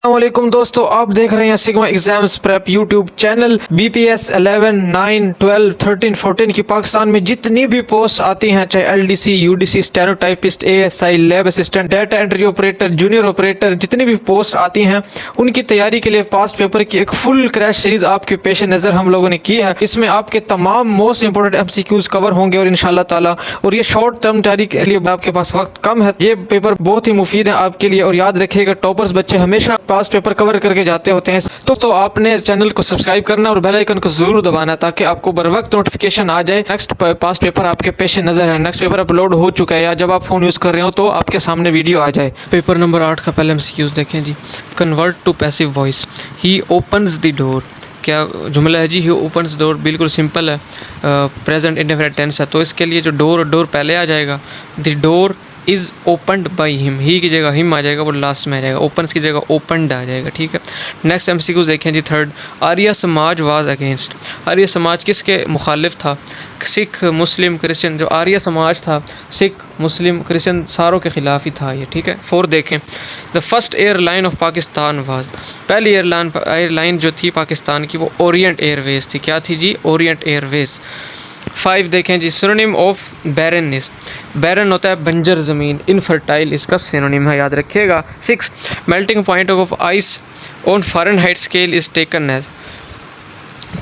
वालेकुम दोस्तों, आप देख रहे हैं sigma exams prep YouTube channel. BPS 11, 9, 12, 13, 14 की पाकिस्तान में जितनी भी पोस्ट आती हैं, चाहे LDC, UDC, stenotypist, ASI, lab assistant, data entry operator, junior operator, जितनी भी पोस्ट आती हैं उनकी तैयारी के लिए पास्ट पेपर की एक फुल क्रैश सीरीज आपके पेश नज़र हम लोगों ने की है। इसमें आपके तमाम मोस्ट इंपोर्टेंट एमसीक्यूज कवर होंगे और इंशाल्लाह ताला, और ये शॉर्ट टर्म तैयारी के लिए आपके पास वक्त कम है। ये पेपर बहुत ही मुफीद है आपके लिए, और याद रखिएगा टॉपर्स बच्चे हमेशा पास्ट पेपर कवर करके जाते होते हैं। तो आपने चैनल को सब्सक्राइब करना और बेल आइकन को जरूर दबाना ताकि आपको बर वक्त नोटिफिकेशन आ जाए। नेक्स्ट पास्ट पेपर आपके पेश नजर है, नेक्स्ट पेपर अपलोड हो चुका है, या जब आप फोन यूज कर रहे हो तो आपके सामने वीडियो आ जाए। पेपर नंबर 8 का पहले एमसीक्यूज देखें जी। Convert to passive voice, he opens the door. क्या जुमला है जी? ही ओपन्स डोर बिल्कुल सिंपल है, प्रेजेंट इंडेफिनिट टेंस है, तो इसके लिए जो डोर पहले आ जाएगा। The door is opened by him, he की जगह हिम आ जाएगा, वो लास्ट में आ जाएगा। ओपन्स की जगह ओपनड आ जाएगा, ठीक है। नेक्स्ट एमसीक्यूज देखें जी। Third, Arya Samaj was against. Arya Samaj किसके मुखालिफ था? सिख, मुस्लिम, क्रिश्चियन। जो आर्य समाज था सिख, मुस्लिम, क्रिश्चियन सारों के ख़िलाफ़ ही था ये, ठीक है। फोर्थ देखें, the first airline of Pakistan was. पहली एयरलाइन जो थी पाकिस्तान की वो ओरिएंट एयरवेज़ थी। क्या थी जी? Orient Airways. 5 देखें जी। सिनोनिम ऑफ बैरननेस, बैरन होता है बंजर ज़मीन, इनफर्टाइल इसका सिनोनिम है, याद रखिएगा। 6, melting point of ice on Fahrenheit scale is taken as.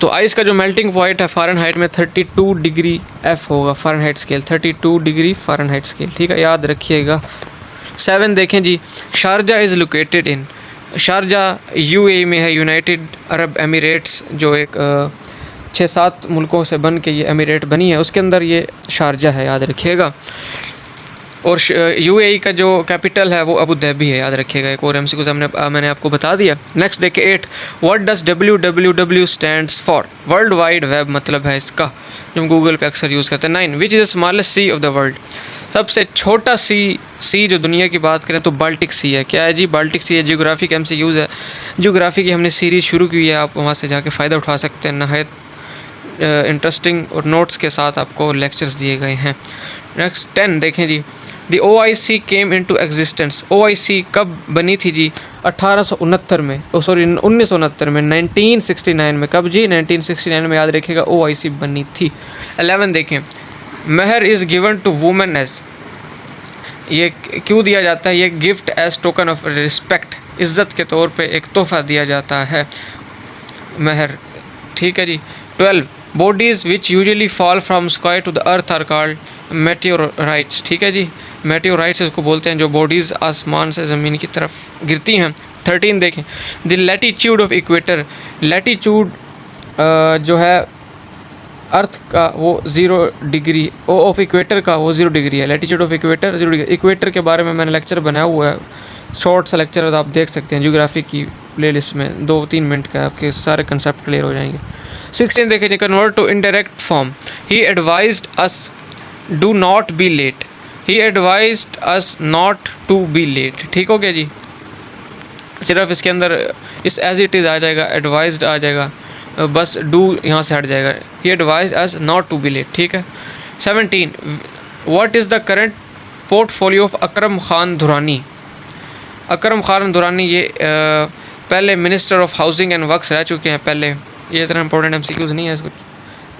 तो आइस का जो मेल्टिंग पॉइंट है फ़ारेनहाइट में 32 डिग्री F होगा, Fahrenheit scale 32 degree Fahrenheit scale, ठीक है, याद रखिएगा। 7 देखें जी। Sharjah is located in. Sharjah UAE में है, यूनाइटेड अरब एमिरेट्स, जो एक 6-7 मुल्कों से बन के ये एमिरेट बनी है, उसके अंदर ये शारजा है, याद रखिएगा। और UAE का जो कैपिटल है वो अबू धाबी है, याद रखिएगा। एक और एमसीक्यू मैंने आपको बता दिया। नेक्स्ट देखिए 8, what does WWW stands for? World wide web मतलब है इसका, जो हम गूगल पे अक्सर यूज़ करते हैं। 9, which is the smallest sea of the world? सबसे छोटा सी जो दुनिया की बात करें तो बाल्टिक सी है। क्या है जी? बाल्टिक सी है। जियोग्राफी का एमसीक्यूज़ है। जियोग्राफी की हमने सीरीज़ शुरू की है, आप वहाँ से जाके फ़ायदा उठा सकते हैं। नहायत इंटरेस्टिंग और नोट्स के साथ आपको लेक्चर्स दिए गए हैं। नेक्स्ट 10 देखें जी। दी OIC came into existence. OIC कब बनी थी जी? 1869 में, 1969 में, 1969 में। कब जी? 1969 में, याद रखिएगा OIC बनी थी। 11 देखें। Mahr is given to women as. ये क्यों दिया जाता है? ये gift as token of respect, इज़्ज़त के तौर पे एक तोहफ़ा दिया जाता है महर, ठीक है जी। 12, bodies which usually fall from sky to the earth are called meteorites, ठीक है जी। मेटियोराइट्स इसको बोलते हैं जो बॉडीज़ आसमान से ज़मीन की तरफ गिरती हैं। 13 देखें। The latitude of equator. Latitude जो है अर्थ का वो 0 डिग्री, ऑफ इक्वेटर का वो 0 डिग्री है। Latitude of equator 0 degree. Equator के बारे में मैंने लेक्चर बनाया हुआ है, शॉर्ट सा लेक्चर है, तो आप देख सकते हैं जियोग्राफी की प्लेलिस्ट में, 2-3 मिनट का, आपके सारे कंसेप्ट क्लियर हो जाएंगे। 16 देखें। Convert to indirect form, he advised us do not be late. He advised us not to be late, ठीक हो गया जी। सिर्फ इसके अंदर इस एज इट इज़ आ जाएगा, एडवाइज्ड आ जाएगा, बस डू यहाँ से हट जाएगा। He advise us not to be late, ठीक है। 17, what is the current portfolio of Akram Khan Durrani? Akram Khan Durrani ये पहले minister of housing and works रह चुके हैं पहले। ये इतना इंपॉर्टेंट एमसीक्यूज़ नहीं है, इसको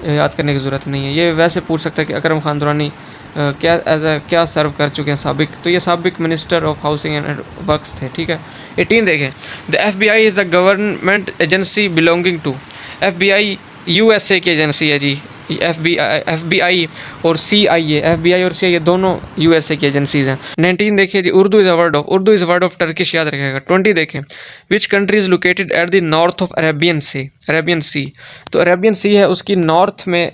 याद करने की ज़रूरत नहीं है। ये वैसे पूछ सकता है कि अकरम खान दुरानी क्या सर्व कर चुके हैं साबिक, तो ये साबिक minister of housing and works थे, ठीक है। 18 देखें। The FBI is the government agency belonging to. FBI USA की एजेंसी है जी। FBI और CIA, FBI और CIA दोनों USA की एजेंसीज़ हैं। 19 देखिए जी। Urdu is a word of, Urdu is a word of Turkish, याद रखेगा। 20 देखें। Which country is located at the north of Arabian sea. तो अरेबियन सी है, उसकी नॉर्थ में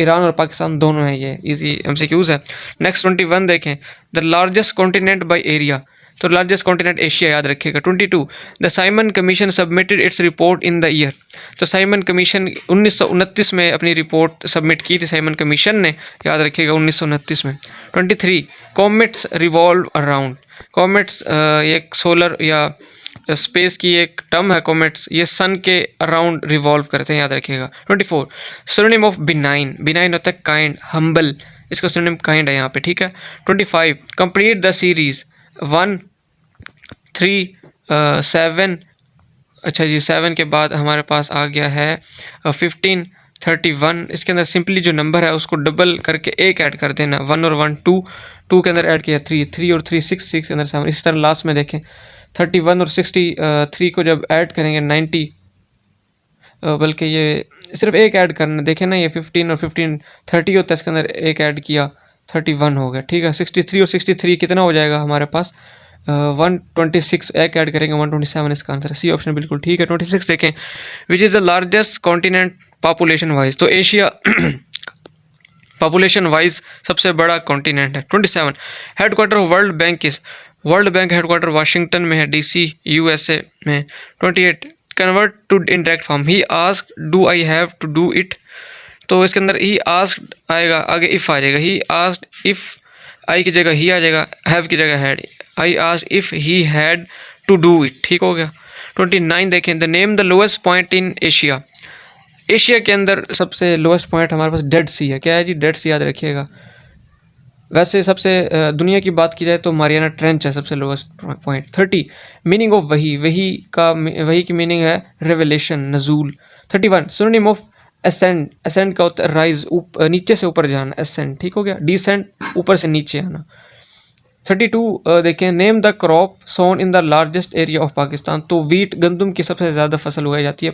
ईरान और पाकिस्तान दोनों हैं। ये इजी एमसीक्यूज़ है। नेक्स्ट 21 देखें। The largest continent by area, तो लार्जेस्ट कॉन्टिनेंट एशिया, याद रखिएगा। 22, the Simon commission submitted its report in the year. तो साइमन कमीशन 1929 में अपनी रिपोर्ट सबमिट की थी साइमन कमीशन ने, याद रखिएगा 1929 में। 23, कॉमेट्स रिवॉल्व अराउंड। कॉमेट्स एक सोलर या स्पेस की एक टर्म है कॉमेट्स, ये सन के अराउंड रिवॉल्व करते हैं, याद रखिएगा। 24, सिनोनिम ऑफ बिनाइन, बिनाइन होता है काइंड, हम्बल, इसका सिनोनिम काइंड है यहाँ पे, ठीक है। 25, कंप्लीट द सीरीज 1, 3, 7, अच्छा जी 7 के बाद हमारे पास आ गया है 1531। इसके अंदर सिंपली जो नंबर है उसको डबल करके एक ऐड कर देना, 1 और 1 2, 2 के अंदर ऐड किया 3, 3 और 3 6, 6 के अंदर 7। इसी तरह लास्ट में देखें 31 और 63 को जब ऐड करेंगे 90, बल्कि ये सिर्फ एक ऐड करना, देखें ना ये 15 और 15 30 होता है, इसके अंदर एक ऐड किया 31 हो गया, ठीक है। 63 और 63 कितना हो जाएगा हमारे पास 126, एक ऐड करेंगे 127, इसका आंसर सी ऑप्शन बिल्कुल ठीक है। 26 देखें, which is the largest continent population wise, तो एशिया पॉपुलेशन वाइज सबसे बड़ा कॉन्टिनेंट है। 27 headquarter of world bank is, world bank headquarter Washington में है, DC USA में। 28 convert to indirect form, he asked do I have to do it, तो इसके अंदर ही आस्क्ड आएगा, आगे इफ़ आ जाएगा, ही आस्क्ड इफ़, आई की जगह ही आ जाएगा, हैव की जगह had, I asked if he had to do it, ठीक हो गया। 29 देखें, the name the lowest point in Asia, Asia के अंदर सबसे लोएस्ट पॉइंट हमारे पास डेड सी है, क्या है जी डेड सी, याद रखिएगा। वैसे सबसे दुनिया की बात की जाए तो मारियाना ट्रेंच है सबसे लोएस्ट पॉइंट। 30 मीनिंग ऑफ वही, वही की मीनिंग है रेवलेशन, नजूल। 31 सिनोनिम ऑफ असेंड, असेंड का होता है राइज, नीचे से ऊपर जाना, असेंड, ठीक हो गया। डिसेंड ऊपर से नीचे आना। 32 देखें, name the crop sown in the largest area of Pakistan, तो वीट गंदम की सबसे ज़्यादा फसल उगाई जाती है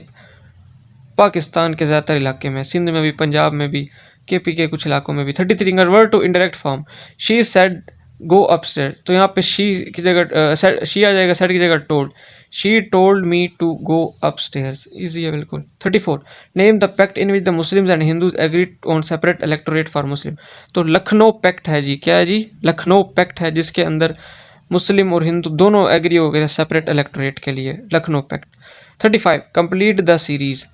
पाकिस्तान के ज़्यादातर इलाके में, सिंध में भी, पंजाब में भी, KP के कुछ इलाकों में भी। 33 convert to indirect form, she said go upstairs, तो यहाँ पे शी की जगह शी आ जाएगा, सेड की जगह told, she told me to go upstairs, easy है बिल्कुल। 34 name the pact in which the Muslims and Hindus agreed on separate electorate for Muslim, तो लखनऊ पैक्ट है जी, क्या है जी लखनऊ पैक्ट है, जिसके अंदर मुस्लिम और हिंदू दोनों एग्री हो गए सेपरेट इलेक्टोरेट के लिए, Lucknow pact. 35 complete the series,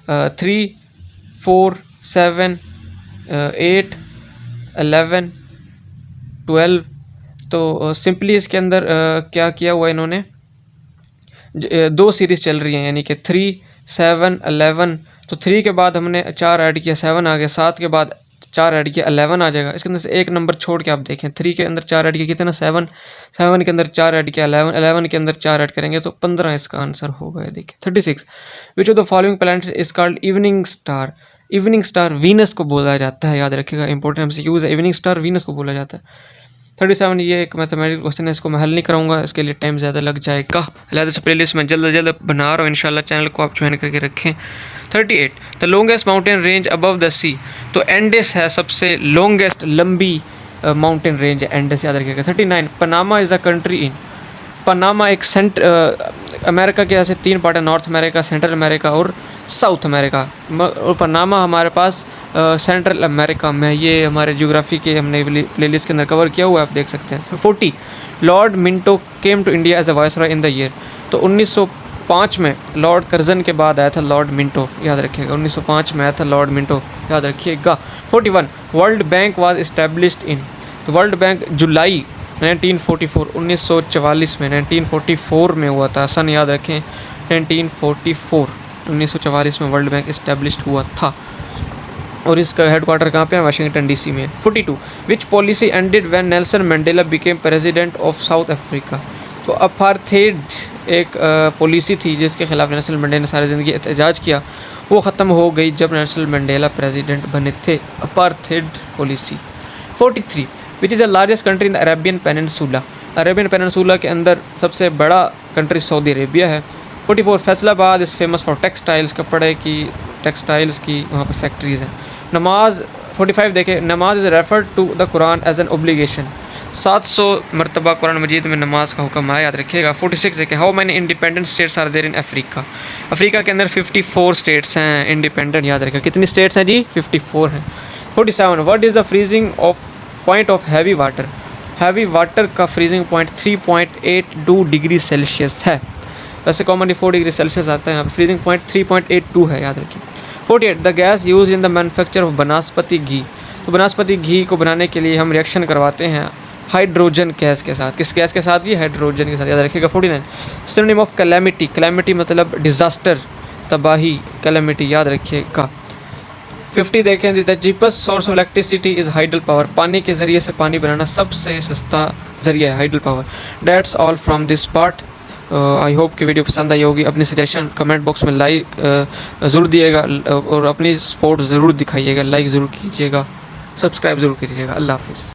3 4 7 8 11 12, तो सिंपली इसके अंदर क्या किया हुआ इन्होंने, दो सीरीज़ चल रही हैं, यानी कि 3 7 11, तो 3 के बाद हमने 4 ऐड किया 7 आ गया, 7 के बाद 4 ऐड किया 11 आ जाएगा। इसके अंदर से एक नंबर छोड़ के आप देखें, 3 के अंदर 4 ऐड किया कितना 7, 7 के अंदर 4 ऐड किया 11, 11 के अंदर 4 ऐड करेंगे तो 15 इसका आंसर होगा। देखिए 36 which of the following planet is called evening star, evening star Venus को बोला जाता है, याद रखिएगा, इंपॉर्टेंट MCQs है, इवनिंग स्टार वीनस को बोला जाता है। 37 ये एक मैथमेटिकल क्वेश्चन है, इसको मैं हल नहीं कराऊंगा, इसके लिए टाइम ज़्यादा लग जाएगा, अलग से प्लेलिस्ट में जल्द जल्द बना रहा हूँ इंशाल्लाह, चैनल को आप ज्वाइन करके रखें। 38 the longest mountain range above the sea, तो एंडेस है सबसे लॉन्गेस्ट लंबी माउंटेन रेंज है, एंडेस याद रखिएगा। 39 Panama is a country in, Panama एक अमेरिका के ऐसे 3 पार्ट है, नॉर्थ अमेरिका, सेंट्रल अमेरिका और साउथ अमेरिका, और पनामा हमारे पास सेंट्रल अमेरिका में, ये हमारे ज्योग्राफी के हमने प्लेलिस्ट के अंदर कवर किया हुआ है, आप देख सकते हैं। 40 lord Minto came to India as a viceroy in the year, तो 1905 में लॉर्ड कर्जन के बाद आया था लॉर्ड मिंटो, याद रखिएगा, 1905 में आया था लॉर्ड मिंटो, याद रखिएगा। 41 world bank was established in, तो वर्ल्ड बैंक जुलाई 1944, 1944 में, 1944 में हुआ था, सन याद रखें 1944, 1944 में वर्ल्ड बैंक इस्टेब्लिश्ड हुआ था, और इसका हेडक्वार्टर कहाँ पे है, वाशिंगटन DC में। 42 विच policy ended when Nelson Mandela became president of south Africa, तो अपार्थेड एक पॉलिसी थी जिसके खिलाफ नेल्सन मंडेला ने सारी ज़िंदगी एहतजाज किया, वो ख़त्म हो गई जब नेल्सन मंडेला प्रेसिडेंट बने थे, apartheid policy. 43 which is the largest country in the Arabian peninsula, Arabian peninsula के अंदर सबसे बड़ा कंट्री सऊदी अरेबिया है। 44 Faisalabad is famous for textiles, कपड़े की, टेक्सटाइल्स की वहाँ पर फैक्ट्रीज़ हैं। नमाज 45 देखें, namaz is referred to the Quran as an obligation, 700 मरतबा कुरान मजीद में नमाज का हुक्म है, याद रखिएगा। 46 देखें, how many independent states are there in Africa, Africa के अंदर 54 स्टेट्स हैं इंडिपेंडेंट, याद रखिएगा, कितनी स्टेट्स हैं जी 54 हैं। 47 what is the freezing of point of heavy water, heavy water का फ्रीजिंग पॉइंट 3.82 डिग्री सेल्सियस है, वैसे कॉमनली 4 डिग्री सेल्सियस आता है, यहाँ पर फ्रीजिंग पॉइंट 3.82 है, याद रखिए। 48 the gas used in the manufacture of vanaspati ghee, तो बनास्पति घी को बनाने के लिए हम रिएक्शन करवाते हैं हाइड्रोजन गैस के साथ, किस गैस के साथ जी, हाइड्रोजन के साथ, याद रखिएगा। 49 सिनोनिम ऑफ कैलेमिटी, कैलेमिटी मतलब डिज़ास्टर, तबाही, कैलेमिटी, याद रखिएगा। 50 देखें, the cheapest source of electricity is hydel power, पानी के ज़रिए से पानी बनाना सबसे सस्ता ज़रिया है hydel power. That's all from this part, I hope कि वीडियो पसंद आई होगी। अपनी सजेशन कमेंट बॉक्स में लाइक ज़रूर दिएगा और अपनी सपोर्ट ज़रूर दिखाइएगा, लाइक ज़रूर कीजिएगा, सब्सक्राइब ज़रूर कीजिएगा। अल्लाह हाफिज़।